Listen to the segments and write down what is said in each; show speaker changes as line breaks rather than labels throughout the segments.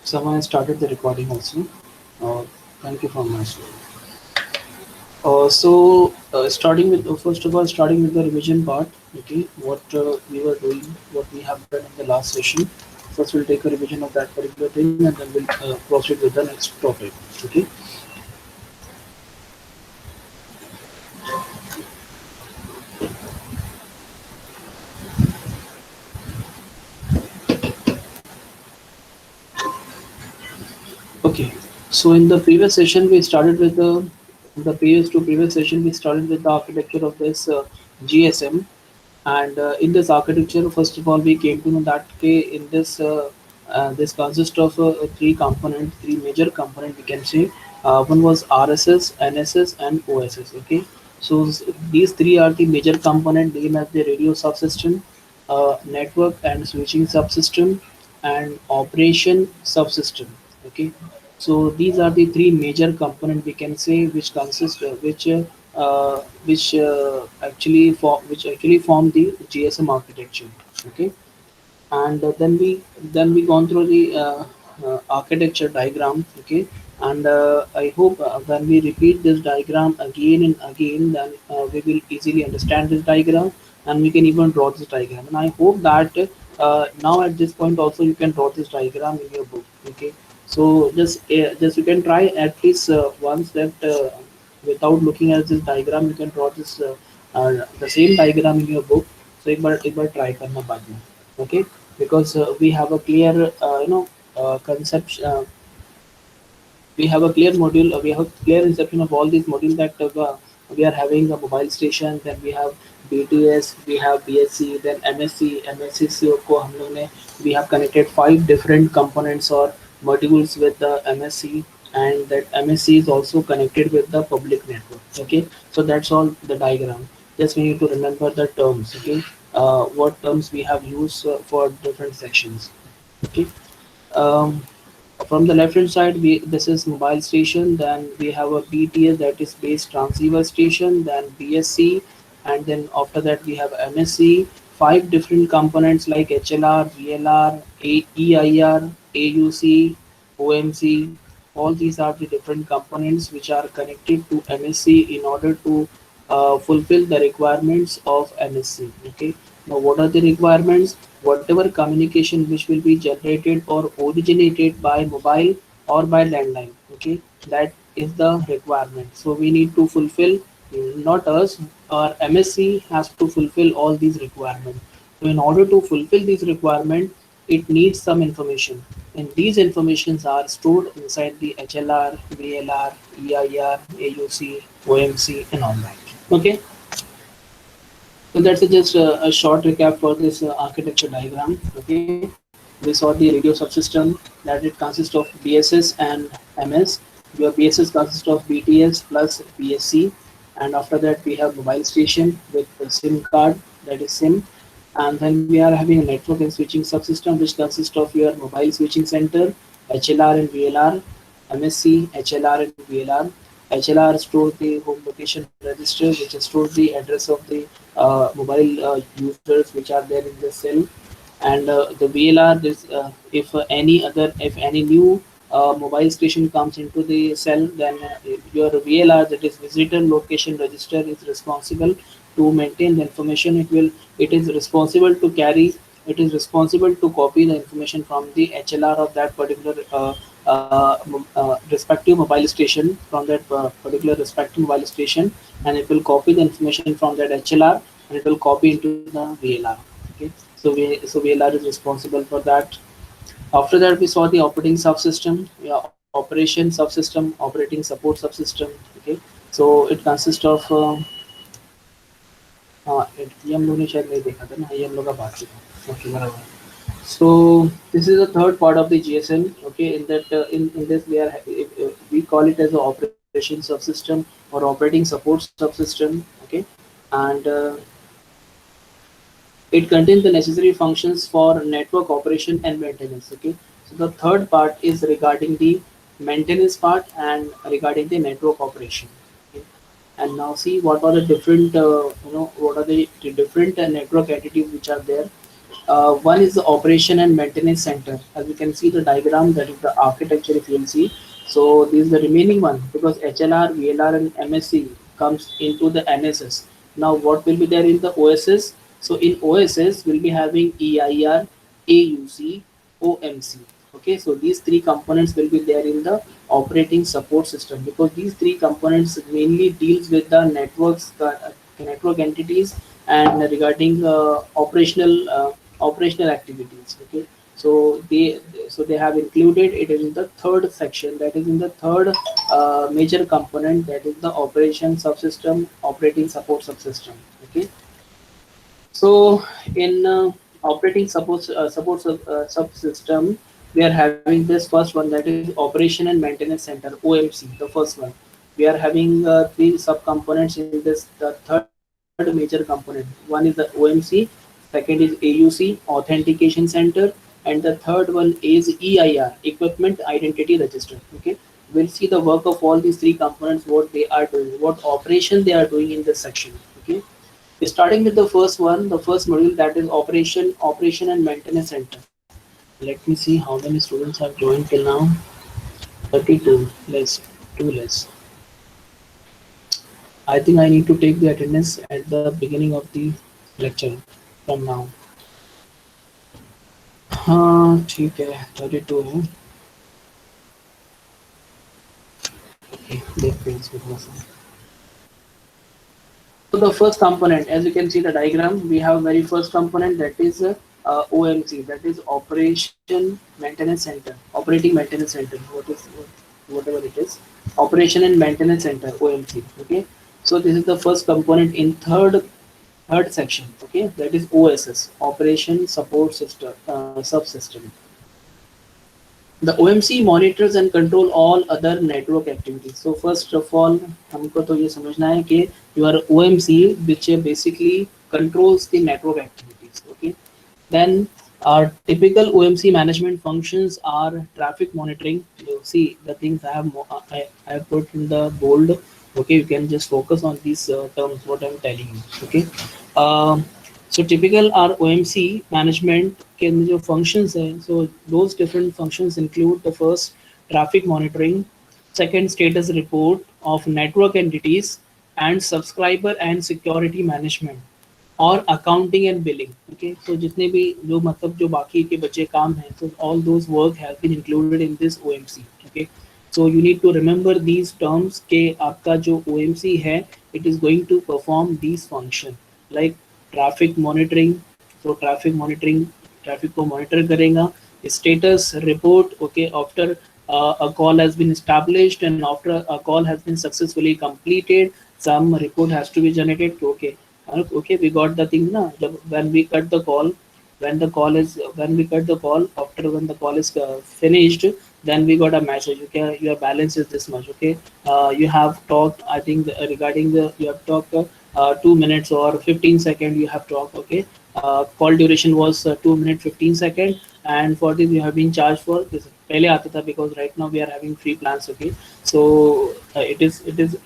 Someone started the recording also. Uh, Thank you for much. Starting with first of all, starting with the revision part. Okay, what we were doing, what we have done in the last session. First, we'll take a revision of that particular thing, and then we'll proceed with the next topic. Okay. Okay. So in the previous session, we started with the previous session we started with the architecture of this GSM. And in this architecture, first of all, we came to know that okay, in this consists of three major component. We can say one was RSS, NSS, and OSS. Okay, so these three are the major component, named as the radio subsystem, network and switching subsystem, and operation subsystem. Okay, so these are the three major component we can say which consist which actually form the GSM architecture. Okay, and then we gone through the architecture diagram. Okay, and I hope when we repeat this diagram again and again, then we will easily understand this diagram, and we can even draw this diagram. And I hope that now at this point also you can draw this diagram in your book. Okay, so just you can try at least once that without looking at this diagram you can draw the same diagram in your book. So एक बार try करना बाद में. Okay, because we have a clear concept, we have a clear module, we have a clear inception of all these modules that we are having a mobile station, then we have BTS, we have BSC, then MSc को हम लोग ने we have connected five different components or modules with the MSc, and that MSc is also connected with the public network. Okay, so that's all the diagram. Just we need to remember the terms. Okay, what terms we have used for different sections. Okay. Um, from the left hand side, this is mobile station. Then we have a BTS, that is base transceiver station. Then BSC, and then after that we have MSC. Five different components like HLR, VLR, EIR, AUC, OMC. All these are the different components which are connected to MSC in order to fulfill the requirements of MSC. Okay. Now, what are the requirements? Whatever communication which will be generated or originated by mobile or by landline. Okay, that is the requirement. So we need to fulfill, not us, our MSC has to fulfill all these requirements. So in order to fulfill these requirements, it needs some information, and these informations are stored inside the HLR, VLR, EIR, AUC, OMC, and all that. Okay, so that's just a short recap for this architecture diagram. Okay, we saw the radio subsystem that it consists of BSS and MS. Your BSS consists of BTS plus BSC, and after that we have mobile station with the SIM card, that is SIM, and then we are having a network and switching subsystem which consists of your mobile switching center, HLR and VLR, MSC, HLR and VLR. HLR stores the home location register, which stores the address of the mobile users which are there in the cell, and the VLR. This if any new mobile station comes into the cell, then your VLR, that is visitor location register, is responsible to maintain the information. It is responsible to carry. It is responsible to copy the information from the HLR of that particular respective mobile station, from that particular respective mobile station, and it will copy the information from that HLR, and it will copy into the VLR. Okay, so VLR is responsible for that. After that, we saw the operating subsystem, yeah, operation subsystem, operating support subsystem. Okay, so it consists of ये हम लोग ने शायद नहीं देखा था ना, ये हम लोग का बात चुका. Okay, बराबर. So this is the third part of the GSM. Okay, in that in this we call it as the operation subsystem or operating support subsystem. Okay, and it contains the necessary functions for network operation and maintenance. Okay, so the third part is regarding the maintenance part and regarding the network operation. Okay, and now see what are the different what are the different network entities which are there. One is the operation and maintenance center. As you can see the diagram, that is the architecture if you'll see. So this is the remaining one because HLR, VLR and MSC comes into the NSS. Now what will be there in the OSS? So in OSS we'll be having EIR, AUC, OMC. Okay, so these three components will be there in the operating support system because these three components mainly deals with the networks, network entities and regarding operational activities. Okay, so they have included it in the third section, that is in the third major component, that is the operation subsystem, operating support subsystem. Okay, so in operating support subsystem, we are having this first one, that is operation and maintenance center, OMC, the first one. We are having three subcomponents in this. The third major component, one is the OMC, second is AUC, authentication center, and the third one is EIR, equipment identity register. Okay, we'll see the work of all these three components, what they are doing, what operation they are doing in this section. Okay, starting with the first one, the first module, that is operation and maintenance center. Let me see how many students have joined till now. 32 less, 2 less. I think I need to take the attendance at the beginning of the lecture from now. हाँ ठीक है, 32 है. देखते हैं इसको थोड़ा सा. So the first component, as you can see the diagram, we have very first component, that is OMC, that is Operation Maintenance Center, Operating Maintenance Center, whatever it is, Operation and Maintenance Center, OMC. Okay, so this is the first component in third section. Okay, that is OSS, Operation Support System, Subsystem. The OMC monitors and control all other network activities. So first of all, हमको तो ये समझना है कि your OMC, which basically controls the network activities. Okay, then our typical OMC management functions are traffic monitoring. You see the things I have put in the bold. Okay, you can just focus on these terms what I'm telling you. Okay, so typical our OMC management के जो functions हैं, so those different functions include the first traffic monitoring, second status report of network entities, and subscriber and security management और accounting and billing. Okay, so जितने भी जो मतलब जो बाकी के बचे काम हैं, so all those work have been included in this OMC. Okay, so you need to remember these terms के आपका जो OMC है, it is going to perform these function like traffic monitoring. So traffic को monitor करेगा, status report. Okay, after a call has been established and after a call has been successfully completed, some report has to be generated. Okay, okay, we got the thing now. When we cut the call, when we cut the call, after when the call is finished, then we got a message. Okay, your balance is this much. Okay, you have talked, I think regarding the, you have talked 2 minutes or 15 seconds you have talked. Okay, call duration was 2 minutes 15 seconds, and for this you have been charged for this. पहले आता था because right now we are having free plans. Okay, so it is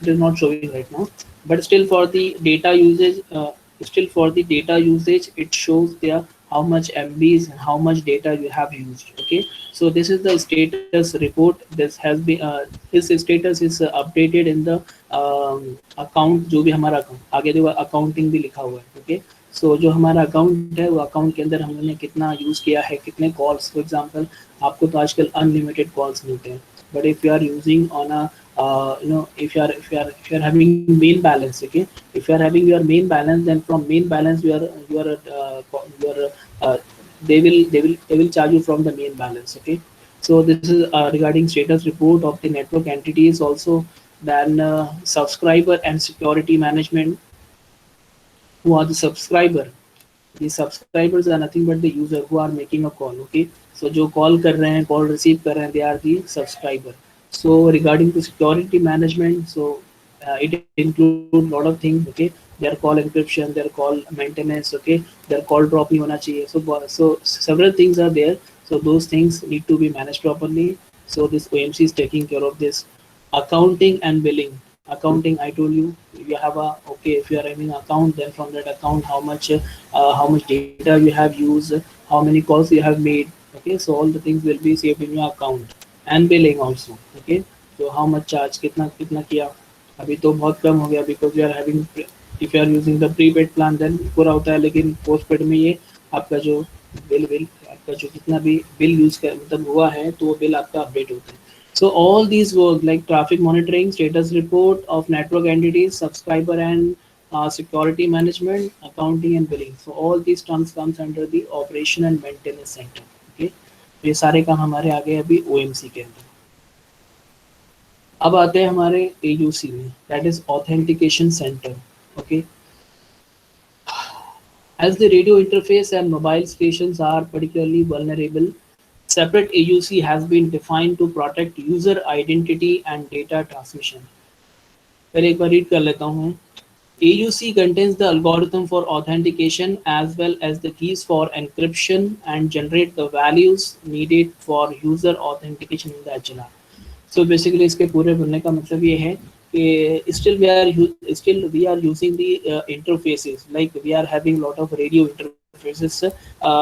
not showing right now, but still for the data usage, it shows there how much MBs and how much data you have used. Okay, so this is the status report. This has been this status is updated in the account, जो भी हमारा account आगे देखो accounting भी लिखा हुआ है. Okay, सो जो हमारा अकाउंट है, वो अकाउंट के अंदर हमने कितना यूज़ किया है, कितने कॉल्स. फॉर एग्जांपल आपको तो आजकल अनलिमिटेड कॉल्स मिलते हैं, but if you are using on a if you are having main balance. Okay, if you are having your main balance, then from main balance uh, they will charge you from the main balance. Okay, so this is regarding status report of the network entities also. Then subscriber and security management. Who are the subscriber? The subscribers are nothing but the user who are making a call. Okay, so जो call कर रहे हैं, call receive कर रहे हैं, they are the subscriber. So regarding the security management, so it includes a lot of things. Okay, their call encryption, their call maintenance. Okay, their call drop नहीं होना चाहिए. So several things are there. So those things need to be managed properly. So this OMC is taking care of this. Accounting and billing. accounting, I told you, you have a, okay, if you are having an account, then from that account how much data you have used, how many calls you have made. Okay, so all the things will be saved in your account. And billing also. Okay, so how much charge, कितना कितना किया, अभी तो बहुत कम हो गया, because you are having, if you are using the prepaid plan then पूरा होता है, लेकिन पोस्ट पेड में ये आपका जो बिल आपका जो जितना भी बिल यूज कर मतलब हुआ है, तो वो बिल आपका अपडेट होता है. So all these work like traffic monitoring, status report of network entities, subscriber and security management, accounting and billing. So all these terms comes under the operation and maintenance center. Okay, ये सारे काम हमारे आ गए अभी OMC के अंदर. अब आते हैं हमारे AUC में, that is authentication center. Okay, as the radio interface and mobile stations are particularly vulnerable, separate AUC has been defined to protect user identity and data transmission. पहले एक बार रीड कर लेता हूँ. AUC contains the algorithm for authentication as well as the keys for encryption and generate the values needed for user authentication in the HLR. So basically इसके पूरे बोलने का मतलब ये है कि still we are using the interfaces, like we are having lot of radio interfaces.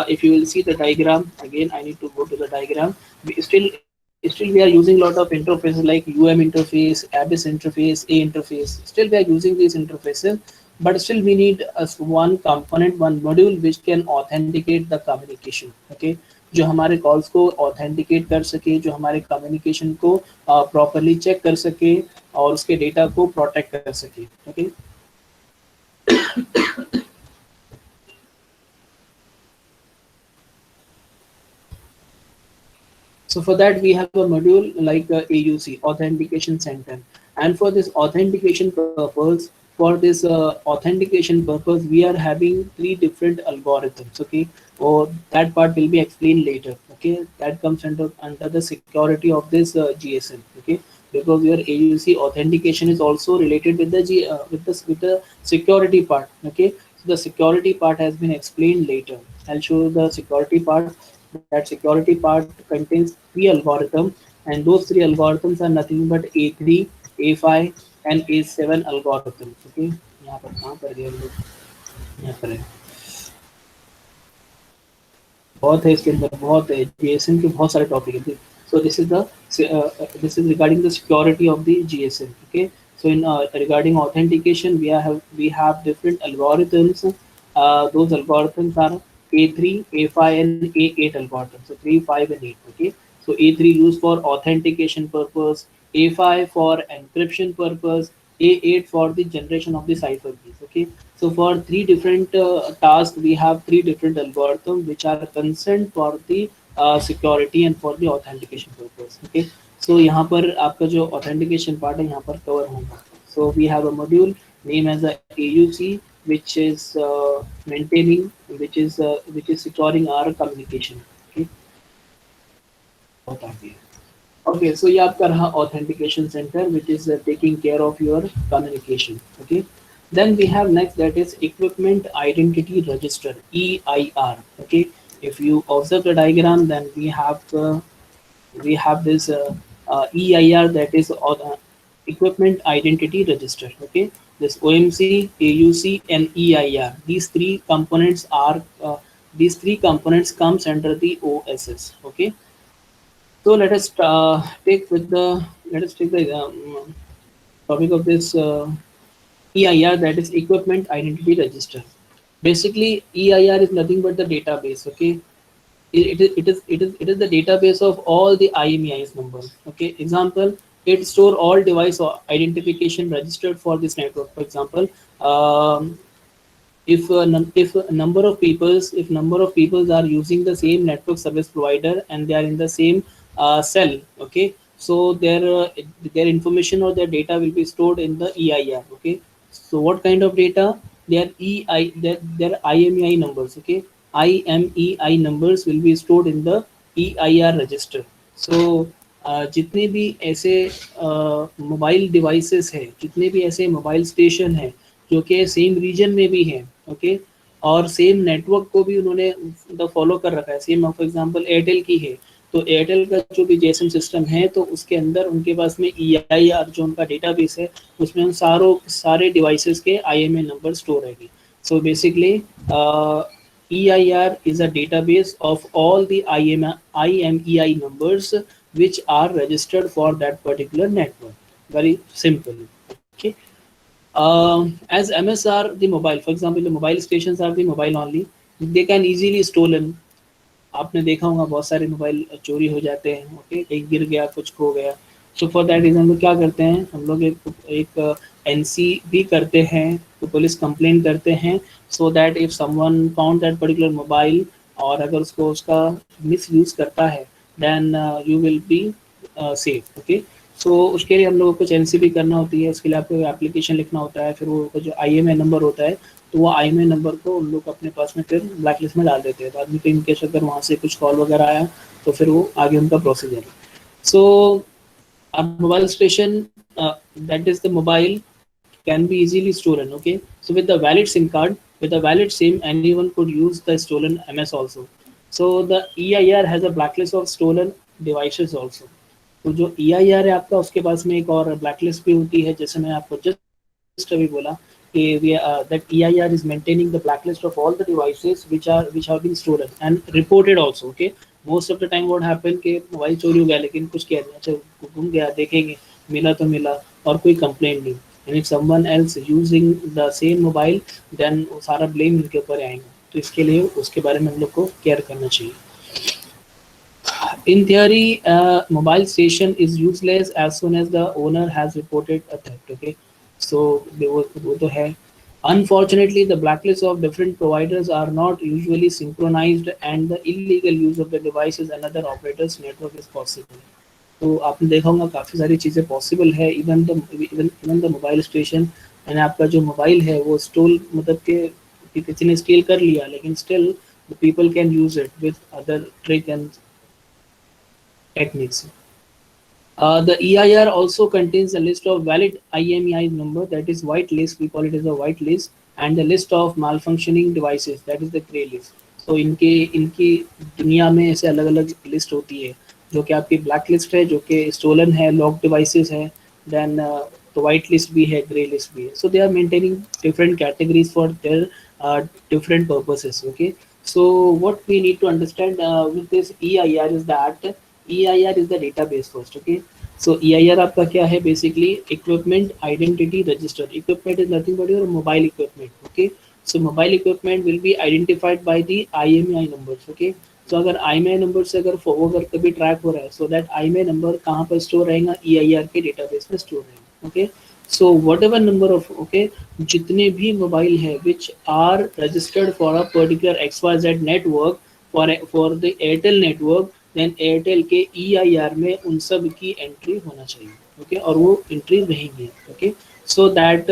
If you will see the diagram again, I need to go to the diagram. Still we are using lot of interfaces like interface, ABIS interface, A interface. Still we are using these interfaces, but still we need one component, one module which can authenticate the communication. Okay, जो हमारे calls को authenticate कर सके, जो हमारे communication को properly check कर सके और उसके डेटा को प्रोटेक्ट कर सके. Okay, so for that we have a module like AUC, Authentication Center, and for this authentication purpose, we are having three different algorithms. Okay, or that part will be explained later. Okay, that comes under the security of this GSM. Okay, because your AUC authentication is also related with the with the security part. Okay, so the security part has been explained later. I'll show you the security part. That security part contains three algorithms, and those three algorithms are nothing but A3, A5 and A7 algorithms. Okay, यहाँ पर कहाँ पर गए हम लोग, यहाँ पर है, बहुत है इसके अंदर, बहुत है, GSM के बहुत सारे टॉपिक है. So this is regarding the security of the GSM. Okay, so in regarding authentication, we have different algorithms. Those algorithms are A3, A5 and A8 algorithms. So 3, 5 and 8. Okay, so A3 used for authentication purpose, A5 for encryption purpose, A8 for the generation of the cipher keys. Okay, so for three different tasks, we have three different algorithms which are concerned for the security and for the authentication purpose. Okay, so यहाँ पर आपका जो authentication part है यहाँ पर cover होगा. So we have a module named as a AUC, which is maintaining, which is securing our communication. Okay, बहुत आगे है. Okay, so ये आपका रहा authentication center, which is taking care of your communication. Okay, then we have next, that is equipment identity register, EIR. Okay, if you observe the diagram, then we have this EIR, that is equipment identity register. Okay, this OMC, AUC and EIR, these three components comes under the OSS. Okay, so let us take the topic of this EIR, that is equipment identity register. Basically EIR is nothing but the database. Okay, it is the database of all the IMEI's numbers. Okay, example, it store all device identification registered for this network. For example, if number of people are using the same network service provider and they are in the same cell. Okay, so their information or their data will be stored in the EIR. Okay, so what kind of data? Their IMEI numbers. Okay, IMEI numbers will be stored in the EIR register. So जितने भी ऐसे mobile devices है, जितने भी ऐसे mobile station है जो कि सेम रीजन में भी है. ओके, और सेम नेटवर्क को भी उन्होंने फॉलो कर रखा है. सेम फॉर एग्जांपल एयरटेल की है, तो एयरटेल का जो भी जीएसएम सिस्टम है तो उसके अंदर उनके पास में EIR जो उनका डेटाबेस है उसमें उन सारे डिवाइसेस के IMEI नंबर स्टोर रहेगी. So basically EIR is a database of all the IMEI numbers which are registered for that particular network. Very simple. Okay. As MSR the mobile, for example, the mobile stations are the mobile only. They can easily stolen. आपने देखा होगा बहुत सारे mobile चोरी हो जाते हैं. Okay, कहीं गिर गया, कुछ खो गया. सो फॉर दैट रीज़न हम लोग क्या करते हैं, हम लोग एक एनसी भी करते हैं, तो पुलिस कंप्लेन करते हैं, so that if someone found that particular mobile और अगर उसको उसका मिस यूज़ करता है then you will be safe. Okay, so उसके लिए हम लोग को कुछ एनसी भी करना होती है. उसके लिए आपको एप्लीकेशन लिखना होता है, फिर वो जो IMEI नंबर होता है तो वो IMEI नंबर को उन लोग अपने पास में फिर ब्लैक लिस्ट में डाल देते हैं. बाद में इन केस अगर वहाँ से कुछ कॉल वगैरह आया तो फिर वो आगे उनका प्रोसीजर है. सो a mobile station that is the mobile can be easily stolen. Okay, so with the valid SIM card, with a valid SIM, anyone could use the stolen MS also. So the EIR has a blacklist of stolen devices also. तो जो EIR है आपका, उसके पास में एक और blacklist भी होती है, जैसे मैं आपको just अभी बोला कि that EIR is maintaining the blacklist of all the devices which have been stolen and reported also. Okay, most of the time what happen कि मोबाइल चोरी हो गया लेकिन कुछ किया नहीं, अच्छा गुम गया, देखेंगे मिला तो मिला और कोई कंप्लेंट नहीं. And if someone else using the same mobile then वो सारा ब्लेम इनके ऊपर आएगा. तो इसके लिए उसके बारे में हम लोग को केयर करना चाहिए. In theory, a mobile station is useless as soon as the owner has reported a theft. Okay, so वो तो है. Unfortunately, the blacklists of different providers are not usually synchronized, and the illegal use of the device is another operator's network is possible. तो आपने देखा होगा काफ़ी सारी चीज़ें पॉसिबल है. Even the mobile station and आपका जो मोबाइल है वो स्टोल मतलब कि किसी ने स्टील कर लिया, लेकिन still the people can use it with other trick and techniques. The EIR also contains a list of valid IMEI number, that is white list, we call it as a white list, and the list of malfunctioning devices, that is the grey list. So इनकी दुनिया में ऐसे अलग अलग list होती है. जो कि आपकी ब्लैक लिस्ट है, जो कि स्टोलन है, लॉक डिवाइसेस है, देन तो वाइट लिस्ट भी है, ग्रे लिस्ट भी है. So they are maintaining different categories for their different purposes. Okay, so what we need to understand with this EIR is that EIR is the database first. Okay, so EIR आपका क्या है, basically equipment identity register. Equipment is nothing but your mobile equipment. Okay, so mobile equipment will be identified by the IMEI numbers. Okay, so अगर IMEI number से अगर कभी track हो रहा है, so that IMEI नंबर कहाँ पर store रहेगा, EIR के डेटाबेस में स्टोर रहेगा. Okay, so whatever number of जितने भी मोबाइल है which are registered for a particular XYZ network for the Airtel network, then Airtel के EIR में उन सब की एंट्री होना चाहिए. ओके, और वो एंट्री रहेंगी. Okay, so that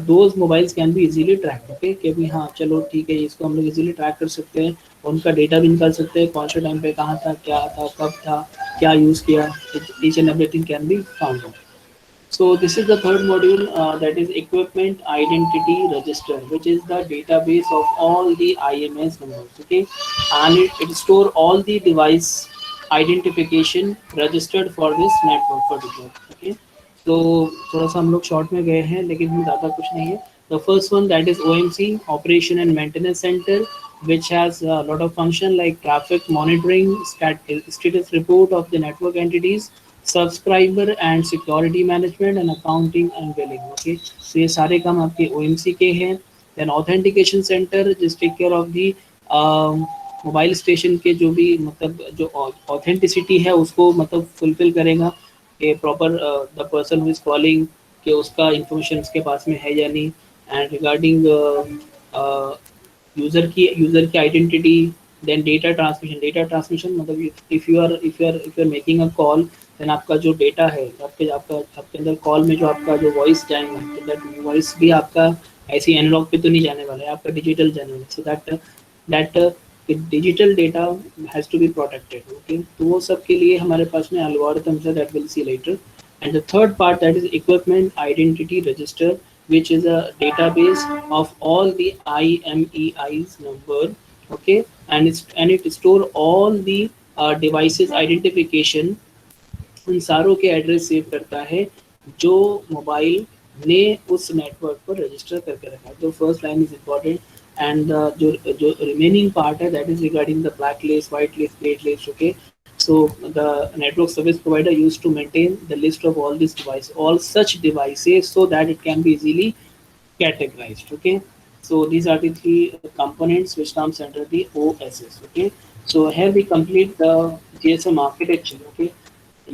those mobiles can be easily track. Okay, कि भी हाँ चलो ठीक है, इसको हम लोग इजीली ट्रैक कर सकते हैं, उनका डेटा भी निकाल सकते हैं, कौन से टाइम पे कहाँ था, क्या था, कब था, क्या यूज़ किया, each and everything can be found out. So this is the third module, that is Equipment Identity Register, which is the database of all the IMS numbers. Okay, and it store all the device identification registered for this network particular. Okay, so थोड़ा सा हम लोग short में गए हैं, लेकिन ज़्यादा कुछ नहीं है. The first one, that is OMC, Operation and Maintenance Center, which has a lot of function like traffic monitoring, status report of the network entities, subscriber and security management and accounting and billing. Okay, तो ये सारे काम आपके OMC के हैं. Then authentication centre जिस take care of the mobile station के जो भी मतलब जो ऑथेंटिसिटी है उसको मतलब फुलफिल करेगा कि proper the person who is calling कि उसका इंफॉर्मेशन उसके पास में है या नहीं. एंड रिगार्डिंग यूज़र की आइडेंटिटी. देन डेटा ट्रांसमिशन मतलब if you are making a call, then आपका जो डेटा है आपके अंदर कॉल में जो आपका जो वॉइस जाएगा, तो दैट वॉइस भी आपका ऐसी एनालॉग पे तो नहीं जाने वाला है, आपका डिजिटल जाने वाला है. So that digital data has to be protected. Okay, तो वो सब के लिए हमारे पास में एल्गोरिथम्स है, that will see later. And the third part, that is Equipment Identity Register, which is a database of all the IMEI's number. Okay, and it store all the devices identification, उन सारों के address save करता है जो mobile ने उस network पर register करके रखा है। तो first line is important, and जो जो रिमेनिंग पार्ट है that is regarding the black list, white list, grey list. Okay, so the network service provider used to maintain the list of all these devices, all such devices, so that it can be easily categorized. Okay, so these are the three components which comes under the OSS. Okay, so here we complete the GSM architecture. Okay,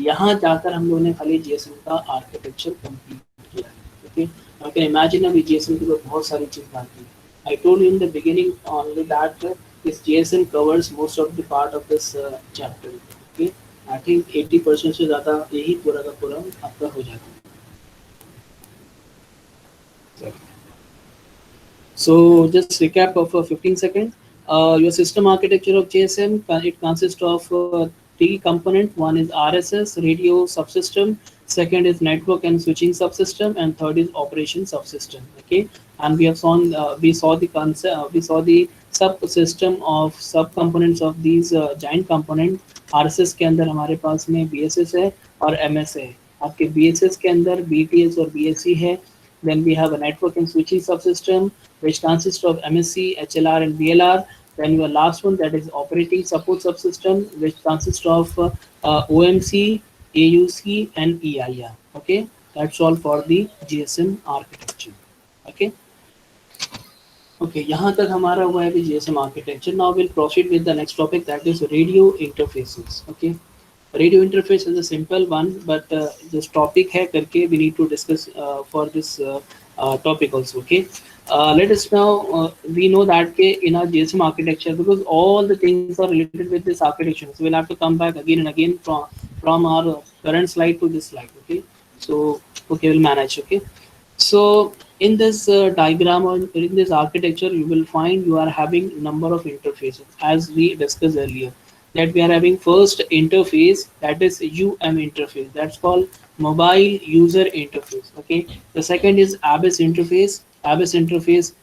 यहाँ जाकर हम लोगों ने खाली GSM का architecture complete किया है। Okay, I can imagine अभी GSM के ऊपर बहुत सारी चीज़ बाकी है। I told you in the beginning only that this GSM covers most of the part of this chapter. Okay, I think 80% से ज़्यादा यही पूरा का पूरा आपका हो जाता है। So just recap of 15 seconds. Your system architecture of GSM, it consists of three components. One is RSS, radio subsystem. Second is network and switching subsystem, and third is operation subsystem. Okay, and we saw the concept, we saw the subsystem of subcomponents of these giant component. RSS के अंदर हमारे पास में BSS है और MS है। आपके BSS के अंदर BTS और BSC है। Then we have a network and switching subsystem, which consists of MSC, HLR, and VLR. Then your last one, that is operating support subsystem, which consists of OMC, AUC, and EIR. Okay, that's all for the GSM architecture. Okay. Okay, यहाँ तक हमारा हुआ है GSM architecture. Now we'll proceed with the next topic, that is radio interfaces. Okay, radio interface is a simple one, but this topic है करके we need to discuss for this topic also. Okay, let us now we know that in our GSM architecture, because all the things are related with this architecture, so we'll have to come back again and again from our current slide to this slide. Okay, so okay, we'll manage. Okay, so in this diagram or in this architecture, you will find you are having number of interfaces, as we discussed earlier, that we are having first interface, that is UM interface, that's called mobile user interface. Okay, the second is ABIS interface. ABIS interface,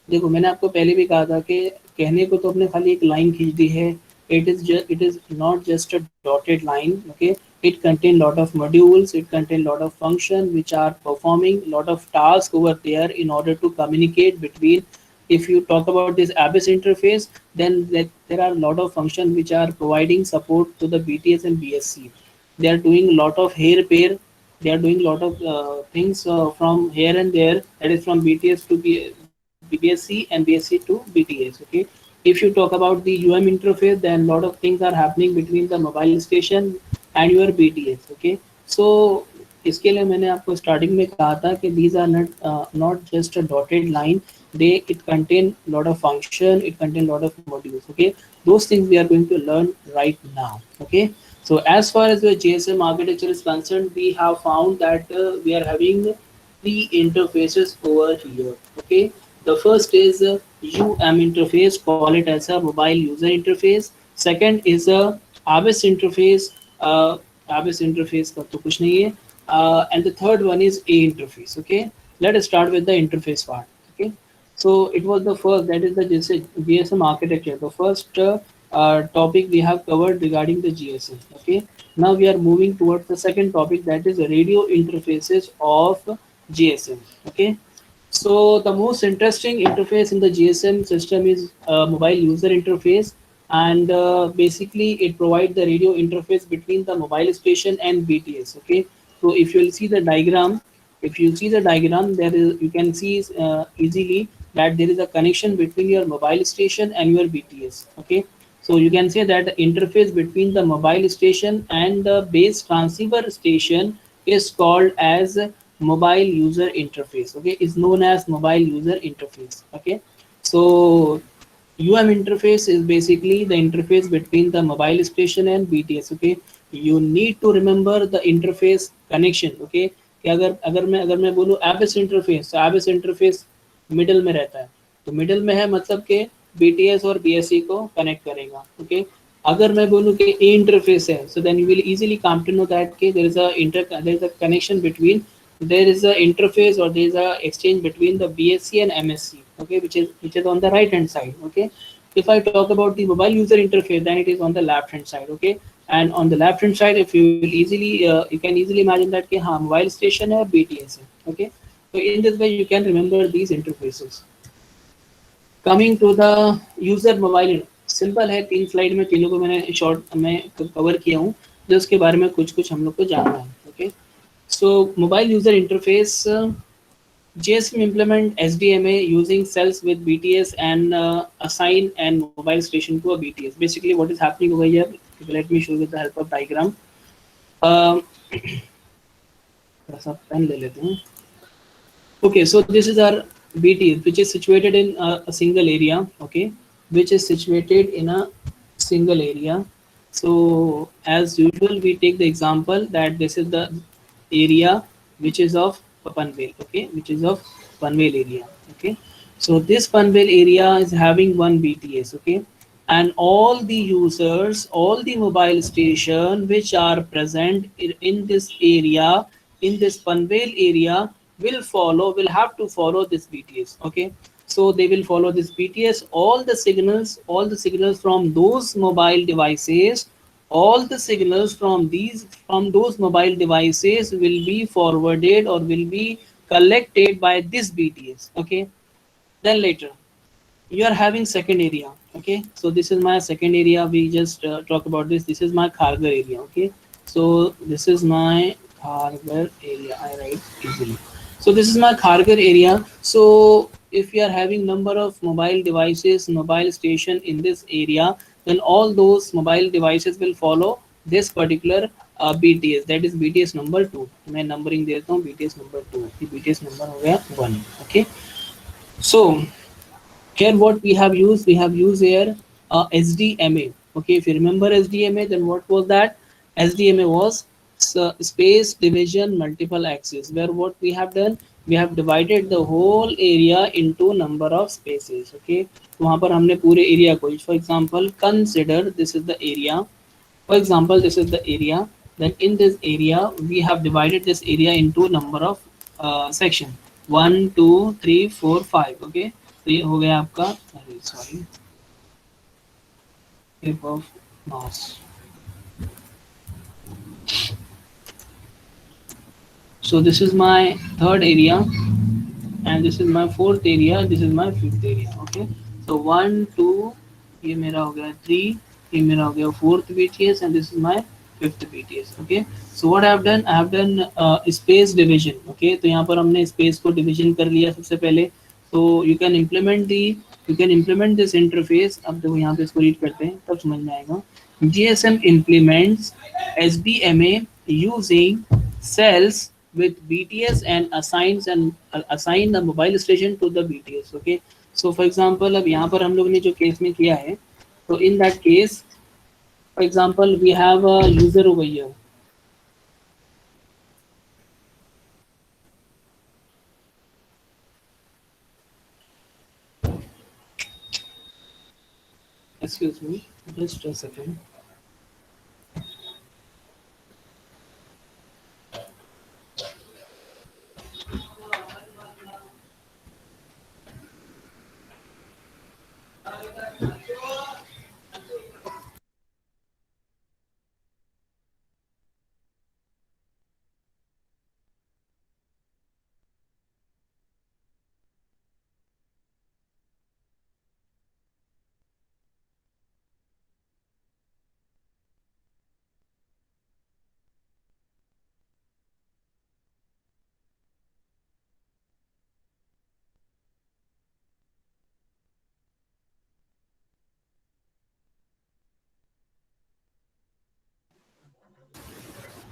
देखो मैंने आपको पहले भी कहा था कि कहने को तो अपने खाली एक लाइन खींच दी है, it is not just a dotted line. Okay, it contain lot of modules, it contain lot of function which are performing lot of tasks over there in order to communicate between. If you talk about this ABIS interface, then there are a lot of functions which are providing support to the BTS and BSC. They are doing a lot of hair pair, they are doing a lot of things from here and there, that is from BTS to BSC and BSC to BTS. Okay, if you talk about the UM interface, then a lot of things are happening between the mobile station and your BTS. Okay, so इसके लिए मैंने आपको starting में कहा था कि these are not just a dotted line, it contain lot of function, it contain lot of modules. Okay, those things we are going to learn right now. Okay, so as far as the GSM architecture is concerned, we have found that we are having three interfaces over here. Okay, the first is UM interface, call it as a mobile user interface. Second is a ABIS interface. ABIS interface का तो कुछ नहीं है. And the third one is A interface. Okay, let us start with the interface part. Okay, so it was the first, that is the GSM architecture, the first topic we have covered regarding the GSM. Okay, now we are moving towards the second topic, that is radio interfaces of GSM. Okay, so the most interesting interface in the GSM system is mobile user interface, and basically it provides the radio interface between the mobile station and BTS. Okay, so if you will see the diagram, there is, you can see easily that there is a connection between your mobile station and your BTS. Okay, so you can say that the interface between the mobile station and the base transceiver station is called as mobile user interface. Okay, is known as mobile user interface. Okay, so UM interface is basically the interface between the mobile station and BTS. Okay, you need to remember the interface connection. Okay, कि अगर मैं बोलूँ ABIS interface, तो ABIS interface middle में रहता है, तो middle में है मतलब कि BTS और BSC को कनेक्ट करेगा. ओके, अगर मैं बोलूँ कि A interface है, so then you will easily come to know that there is a connection between, there is a interface or there is a exchange between the BSC and MSC. Okay, which is on the right hand side. Okay, If I talk about the mobile user interface, then it is on the left hand side, okay. And on the left hand side, if you will easily you can easily imagine that कि हाँ mobile station है BTS है, okay. So in this way you can remember these interfaces. Coming to the user mobile, simple है, 3 slide में तीनों को मैंने short में कवर किया हूँ, जो उसके बारे में कुछ कुछ हम लोग को जानना है, okay. So mobile user interface, JSM implement SDMA using cells with BTS and assign and mobile station to a BTS. Basically, what is happening over here? Let me show you with the help of diagram. थोड़ा सा pen ले लेते हैं. Okay, so this is our BTS, which is situated in a single area. Okay, which is situated in a single area. So as usual, we take the example that this is the area which is of Panvel. Okay, which is of Panvel area. Okay, so this Panvel area is having one BTS. Okay, and all the users, all the mobile station which are present in this area, in this Panvel area, will have to follow this BTS. Okay, so they will follow this BTS. All the signals from those mobile devices, all the signals from those mobile devices will be forwarded or will be collected by this BTS. Okay, then later you are having second area. Okay, so this is my second area. We just talk about this is my Kharghar area. Okay, so this is my Kharghar area, I write easily. So this is my Kharghar area. So if you are having number of mobile devices, mobile station in this area, then all those mobile devices will follow this particular BTS, that is BTS number 2. मैं numbering देता हूँ, BTS number 2, BTS number हो गया 1. Okay, so here what we have used here SDMA. Okay, if you remember SDMA, then what was that? SDMA was space division multiple axis, where what we have done, we have divided the whole area into number of spaces. Okay, तो वहाँ पर हमने पूरे area को, for example consider this is the area, for example this is the area, then in this area we have divided this area into number of section 1 2 3 4 5. Okay, तो ये हो गया आपका, अरे sorry, tip of mouse. So this is my third area, and this is my fourth area, this is my fifth area. Okay, so 1 2, ये मेरा हो गया 3, ये मेरा हो गया fourth BTS, and this is my fifth BTS. Okay, so what I have done, I have done space division. Okay, तो यहाँ पर हमने space को division कर लिया सबसे पहले. So you can implement this interface. अब देखो यहाँ पे इसको रीड करते हैं तब समझ में आएगा. GSM implements SDMA using cells with BTS and assign the mobile station to the BTS. Okay, so for example अब यहाँ पर हम लोग ने जो केस में किया है, तो in that case, for example we have a user over here. Excuse me, just a second.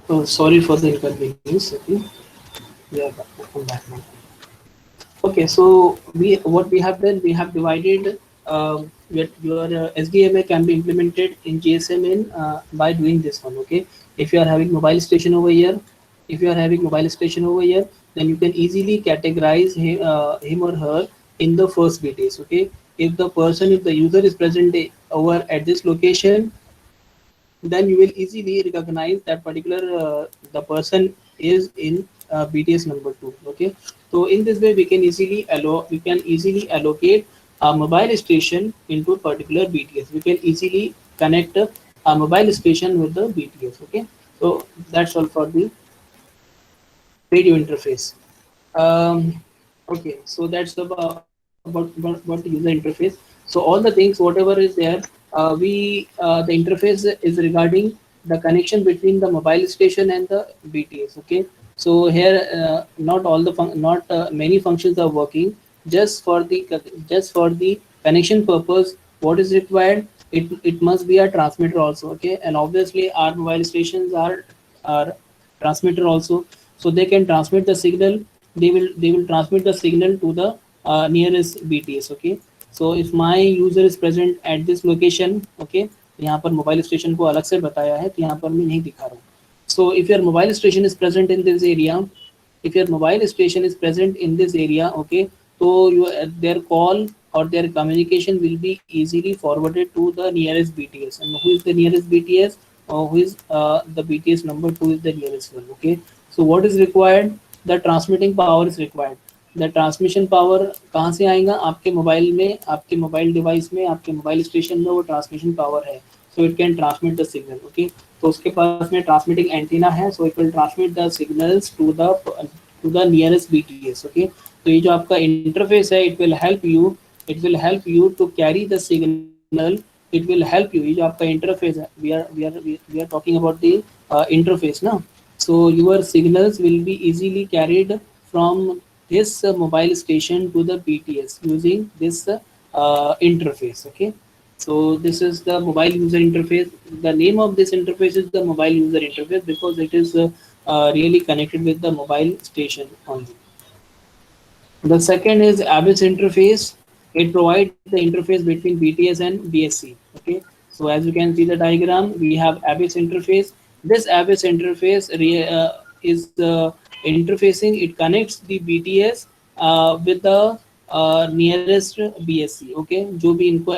Oh, sorry for the inconvenience. Okay, yeah, welcome back now. Okay, so what we have done, we have divided your SDMA can be implemented in GSM by doing this one. Okay, if you are having mobile station over here, then you can easily categorize him or her in the first BTS. Okay, if the user is present over at this location, then you will easily recognize that particular the person is in BTS number 2. Okay, so in this way we can easily allocate a mobile station into a particular BTS. We can easily connect a mobile station with the BTS. Okay, so that's all for the radio interface. Um, okay, so that's about the user interface. So all the things, whatever is there, the interface is regarding the connection between the mobile station and the BTS. Okay, so here not all the not many functions are working. Just for the connection purpose, what is required? It must be a transmitter also. Okay, and obviously our mobile stations are transmitter also, so they can transmit the signal. They will transmit the signal to the nearest BTS. Okay, so if my user is present at this location, okay, यहाँ पर mobile station को अलग से बताया है, तो यहाँ पर मैं नहीं दिखा रहा हूँ. So if your mobile station is present in this area, if your mobile station is present in this area, okay, so their call or their communication will be easily forwarded to the nearest BTS. And who is the nearest BTS, or who is the BTS number 2 is the nearest one. Okay, so what is required? The transmitting power is required. The transmission power कहाँ से आएगा? आपके mobile में, आपके mobile device में, आपके mobile station में वो ट्रांसमिशन पावर है, so it can transmit the signal. Okay, तो उसके पास में ट्रांसमिटिंग एंटीना है, so it will transmit the signals to the nearest BTS. Okay, तो ये जो आपका इंटरफेस है, it will help you to carry the signal. It will help you. ये जो आपका इंटरफेस है, we are talking about the interface ना. So your signals will be easily carried from this mobile station to the BTS using this interface. Okay, so this is the mobile user interface. The name of this interface is the mobile user interface because it is really connected with the mobile station only. The second is ABIS interface. It provides the interface between BTS and BSC. Okay, so as you can see the diagram, we have ABIS interface. This ABIS interface is interfacing. It connects the BTS with the nearest BSC. Okay, जो भी इनको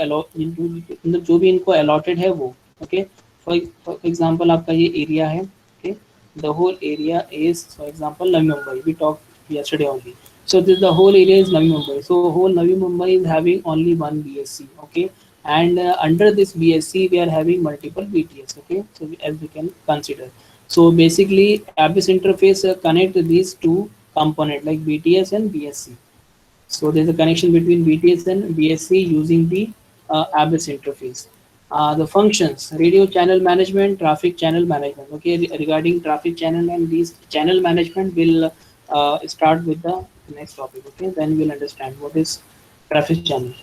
allotted है वो. Okay, for example आपका ये area है. Okay, the whole area is, for example, Navi Mumbai. We talked yesterday only. So the whole area is Navi Mumbai. So whole Navi Mumbai is having only one BSC. Okay, and under this BSC we are having multiple BTS. Okay, so as we can consider. So basically, ABIS interface connect these two components like BTS and BSC. So there's a connection between BTS and BSC using the ABIS interface. The functions: radio channel management, traffic channel management. Okay, regarding traffic channel and these channel management, will start with the next topic. Okay, then we'll understand what is traffic channel.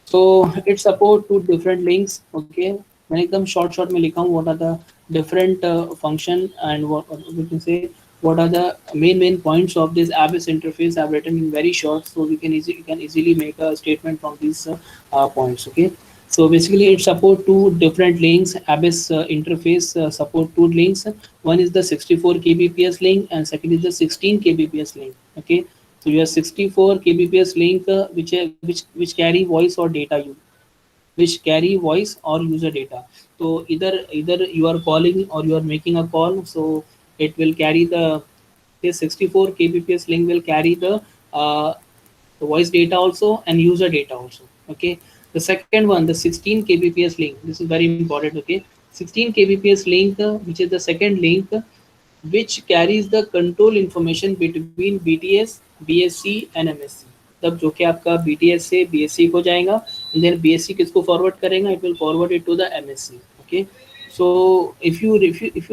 So it support two different links. Okay, मैं एकदम short में लिखा हूँ what are the different function and what we can say what are the main points of this ABIS interface. I've written in very short, so we can easily make a statement from these points. Okay, so basically it support two different links. ABIS interface support two links. One is the 64 kbps link and second is the 16 kbps link. Okay, so you have 64 kbps link which carry voice or data which carry voice or user data. So either you are calling or you are making a call, so it will carry this 64 kbps link will carry the voice data also and user data also. Okay, the second one, the 16 kbps link, this is very important. Okay, 16 kbps link which is the second link which carries the control information between BTS, BSC and MSC. तब जो कि आपका BTS से BSC को जाएगा, and then BSC किसको forward करेगा? It will forward it to the MSC. Okay, so if you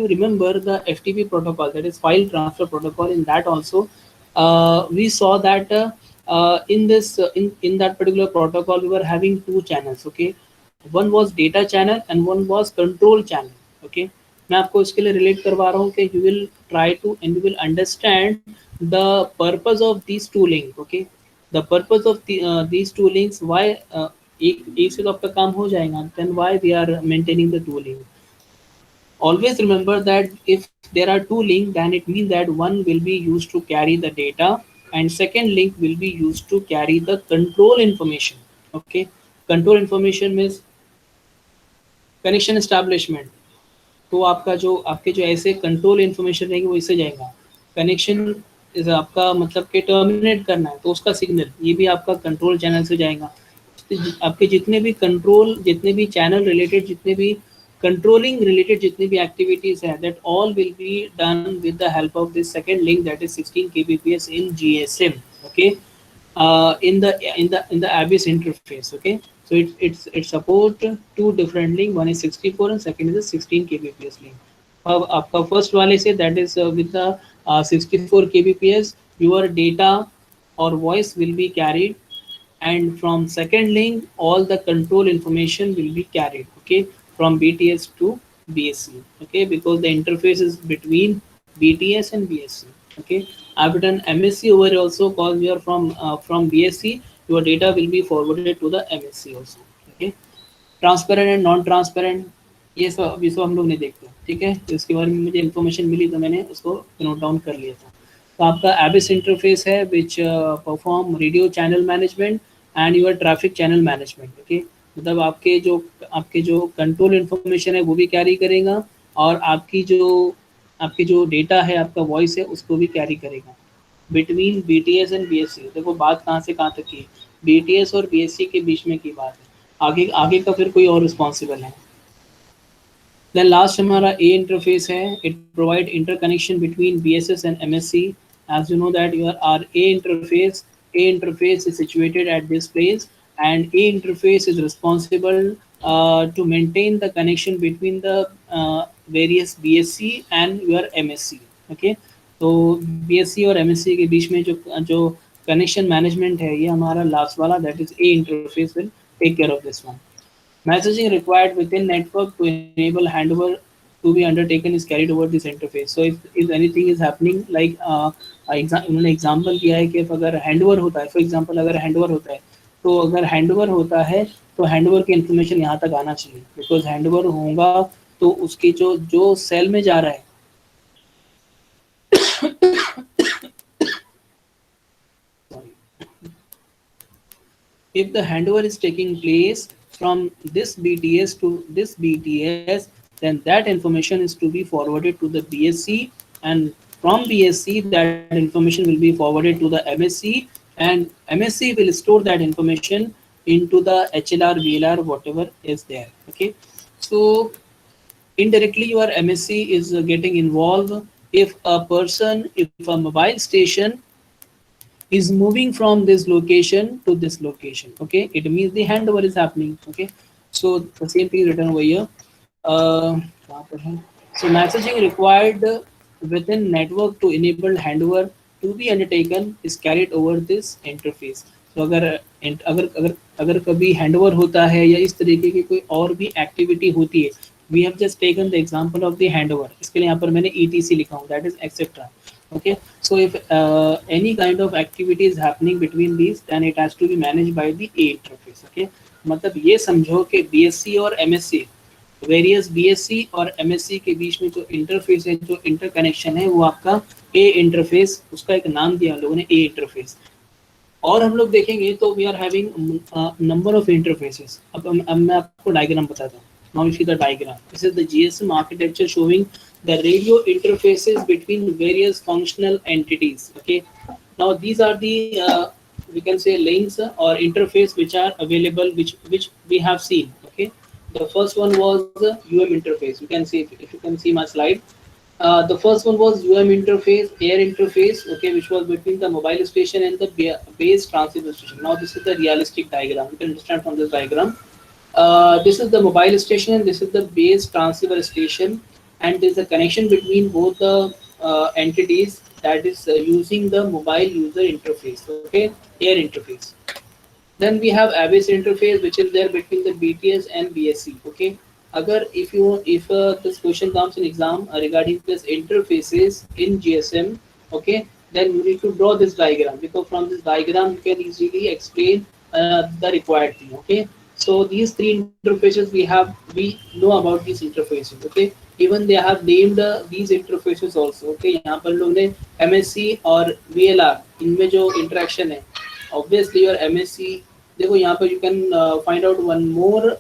remember the FTP protocol, that is file transfer protocol, in that also we saw that in that particular protocol we were having two channels. Okay, one was data channel and one was control channel. Okay, मैं आपको इसके लिए relate करवा रहा हूँ कि you will try to and you will understand the purpose of these two links. Okay, the purpose of these two links, why एक से तो आपका काम हो जाएगा, then why we are maintaining the two links. Always remember that if there are two links, then it means that one will be used to carry the data and second link will be used to carry the control information. Okay, control information means connection establishment. तो आपके जो ऐसे control information रहेंगे वो इससे जाएगा. Connection आपका मतलब कि टर्मिनेट करना है तो उसका सिग्नल ये भी आपका कंट्रोल चैनल से जाएगा. आपके जितने भी कंट्रोल, जितने भी चैनल रिलेटेड, जितने भी कंट्रोलिंग रिलेटेड जितनी भी एक्टिविटीज है, that all will be done with the help of this second link, that is 16 kbps in GSM. Okay, in the Abyss interface. Okay, so it support two different link. One is 64 and second is a 16 kbps link. अब आपका first वाले say that is with the 64 kbps, your data or voice will be carried, and from second link all the control information will be carried, okay, from BTS to BSC. Okay, because the interface is between BTS and BSC. Okay, I've written MSC over here also, because we are from BSC, your data will be forwarded to the MSC also. Okay, transparent and non transparent, ये सब अभी सब हम लोग नहीं देखते, ठीक है। तो इसके बारे में मुझे इन्फॉर्मेशन मिली तो मैंने उसको नोट डाउन कर लिया था। तो आपका एबिस इंटरफेस है which perform radio channel management and your traffic channel management. Okay, मतलब आपके जो कंट्रोल इन्फॉर्मेशन है वो भी कैरी करेगा, और आपकी जो डेटा है, आपका वॉइस है, उसको भी कैरी करेगा बिटवीन BTS एंड BSC। देखो बात कहाँ से कहाँ तक की, BTS और BSC के बीच में की बात है, आगे आगे का फिर कोई और रिस्पॉन्सिबल है। देन लास्ट हमारा ए इंटरफेस है, it provide interconnection between BSS and MSC। As you know that your are A interface is situated at this place, and A interface is responsible to maintain the connection between the various BSC and your MSC. Okay, तो BSC और MSC के बीच में जो connection management है, ये हमारा last वाला, that is A interface will take care of this one. Messaging required within network to enable handover to be undertaken is carried over this interface. So if anything is happening, like उन्होंने example किया है कि अगर handover होता है, for example अगर handover होता है, तो अगर हैंडओवर होता है तो हैंडओवर की इन्फॉर्मेशन यहाँ तक आना चाहिए, बिकॉज हैंडओवर होगा तो उसकी जो सेल में जा रहा है, if the handover is taking place from this BTS to this BTS, then that information is to be forwarded to the BSC, and from BSC that information will be forwarded to the MSC, and MSC will store that information into the HLR, VLR, whatever is there. Okay, so indirectly your MSC is getting involved if a mobile station is moving from this location to this location. Okay, it means the handover is happening. Okay, so the same thing is written over here. So messaging required within network to enable handover to be undertaken is carried over this interface. तो अगर कभी handover होता है या इस तरीके की कोई और भी एक्टिविटी होती है, we have just taken the example of the handover, इसके लिए यहाँ पर मैंने ETC लिखा हूँ, that is etcetera. Okay, so if any kind of activity is happening between these, then it has to be managed by the A interface. Okay, मतलब ये समझो कि BSC और MSC, वेरियस BSC और MSC के बीच में जो इंटरफेस है, जो इंटरकनेक्शन है, वो आपका A इंटरफेस, उसका एक नाम दिया हम लोगों ने A इंटरफेस. और हम लोग देखेंगे तो we are having number of interfaces. अब मैं आपको डायग्राम बताता हूँ. Now you see the diagram. This is the GSM architecture showing the radio interfaces between various functional entities. Okay. Now these are the we can say links or interface which are available, which we have seen. Okay. The first one was the UM interface. You can see if you can see my slide. The first one was UM interface, air interface. Okay, which was between the mobile station and the base transceiver station. Now this is the realistic diagram. You can understand from this diagram. This is the mobile station and this is the base transceiver station, and there is a connection between both the entities, that is using the mobile user interface. Okay, air interface. Then we have Abyss interface, which is there between the BTS and BSC. Okay, agar if this question comes in exam regarding this interfaces in GSM, okay, then you need to draw this diagram, because from this diagram you can easily explain the required thing. Okay, so these three interfaces we know about these interfaces. Okay, even they have named these interfaces also. Okay, यहाँ पर लोग ने MSC और VLR इनमें जो interaction है, obviously your MSC, देखो यहाँ पर you can find out one more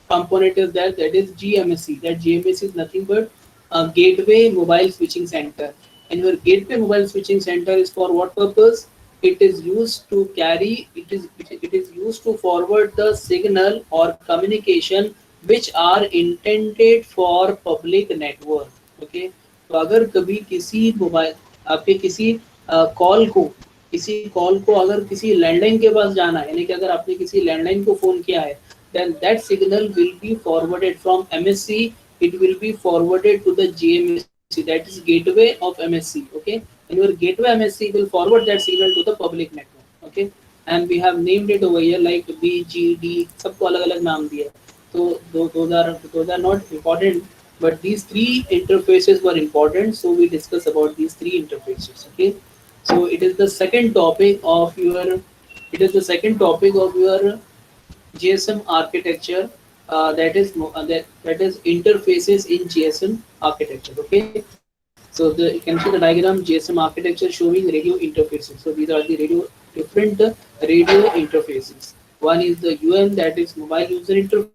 component is that is GMSC. That GMSC is nothing but a gateway mobile switching center, and your gateway mobile switching center is for what purpose? it is used to carry it is used to forward the signal or communication which are intended for public network. Okay, तो अगर कभी किसी mobile आपके किसी call को अगर किसी landline के पास जाना है, यानी कि अगर आपने किसी लैंडलाइन को फोन किया है, then that signal will be forwarded from MSC. It will be forwarded to the GMSC, that is gateway of MSC. Okay, and your gateway MSC will forward that signal to the public network. Okay, and we have named it over here like BGD, सबको अलग अलग नाम दिया. So those are not important, but these three interfaces were important, so we discuss about these three interfaces. Okay, so it is the second topic of your GSM architecture, that is interfaces in GSM architecture. Okay, so you can see the diagram GSM architecture showing radio interfaces. So these are the different radio interfaces. One is the UM, that is mobile user interface.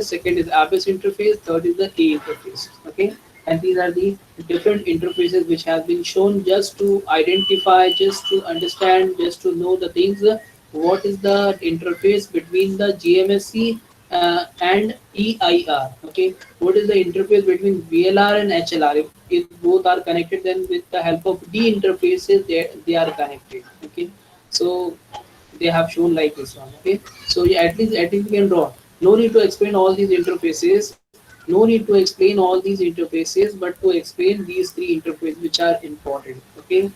Second is ABS interface. Third is the A interface. Okay, and these are the different interfaces which have been shown just to identify, just to understand, just to know the things. What is the interface between the GMSC and EIR? Okay, what is the interface between VLR and HLR? If both are connected, then with the help of D interfaces, they are connected. Okay, so they have shown like this one. Okay, so yeah, at least you can draw. No need to explain all these interfaces. No need to explain all these interfaces, but to explain these three interfaces which are important. Okay,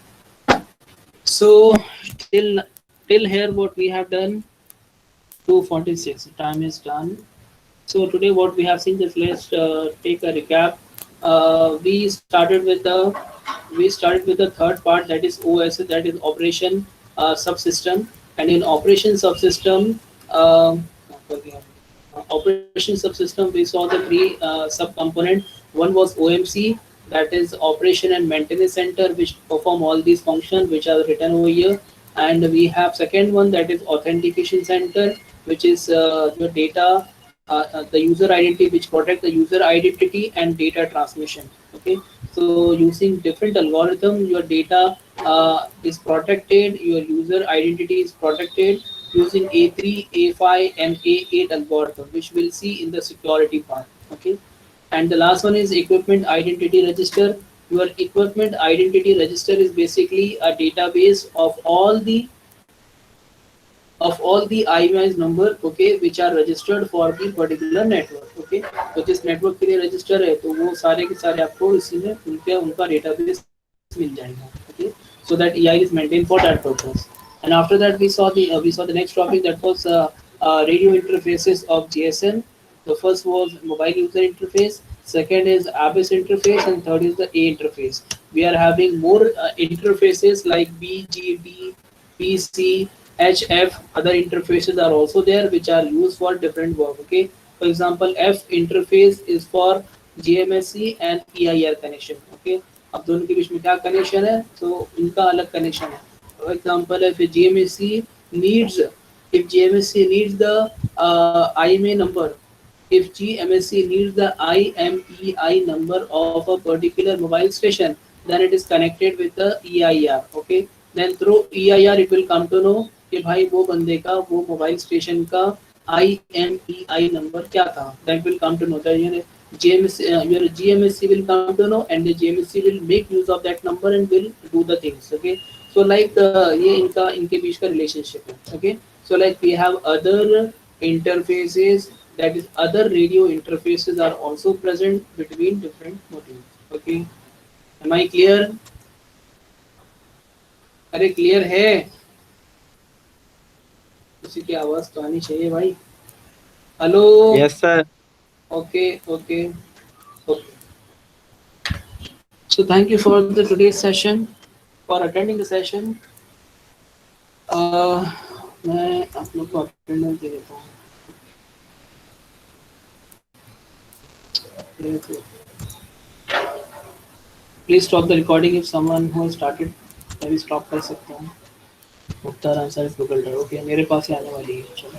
so till here what we have done, 2:46. Time is done. So today what we have seen, just let's take a recap. We started with the third part, that is OS, that is operation subsystem, and in operation subsystem, operation subsystem, we saw the three subcomponent. One was OMC, that is operation and maintenance center, which perform all these functions which are written over here. And we have second one, that is authentication center, which is your data, the user identity, which protect the user identity and data transmission. Okay, so using different algorithm, your data is protected, your user identity is protected using A3, A5, and A8 algorithm, which we'll see in the security part. Okay, and the last one is equipment identity register. Your equipment identity register is basically a database of all the IMEI number, okay, which are registered for the particular network. Okay, तो जिस network के लिए register है, तो वो सारे के सारे आपको इसी में उनका database मिल जाएगा. Okay, so that EI is maintained for that purpose. And after that we saw the next topic, that was radio interfaces of GSM. The first was mobile user interface, second is ABS interface, and third is the A interface. We are having more interfaces like BGD, PC, HF. Other interfaces are also there which are used for different work. Okay, for example, F interface is for GMSC and EIR connection. Okay, अब दोनों के बीच में क्या connection है, तो इनका अलग connection है. For example, needs if GMSC needs the IMA number, if GMSC needs the IMEI number of a particular mobile station, then it is connected with the EIR. Okay, then through EIR it will come to know कि भाई वो बंदे का वो mobile station का IMEI number क्या था. That will come to know that your GMSC will come to know, and the GMSC will make use of that number and will do the things. Okay, so like ये इनके बीच का relationship है. Okay, so like we have other interfaces, that is other radio interfaces are also present between different modules. Okay, am I clear? अरे clear है, किसी की आवाज तो आनी चाहिए भाई. Hello.
Yes, sir.
Okay, okay, okay. So thank you for the today's session, for attending the session. मैं आप लोग को अटेंडेंस दे देता हूँ. Please stop the recording if someone who has started. मैं भी stop कर सकता हूँ. उत्तर answer is Google Drive. Okay, मेरे पास ही आने वाली है. चलो.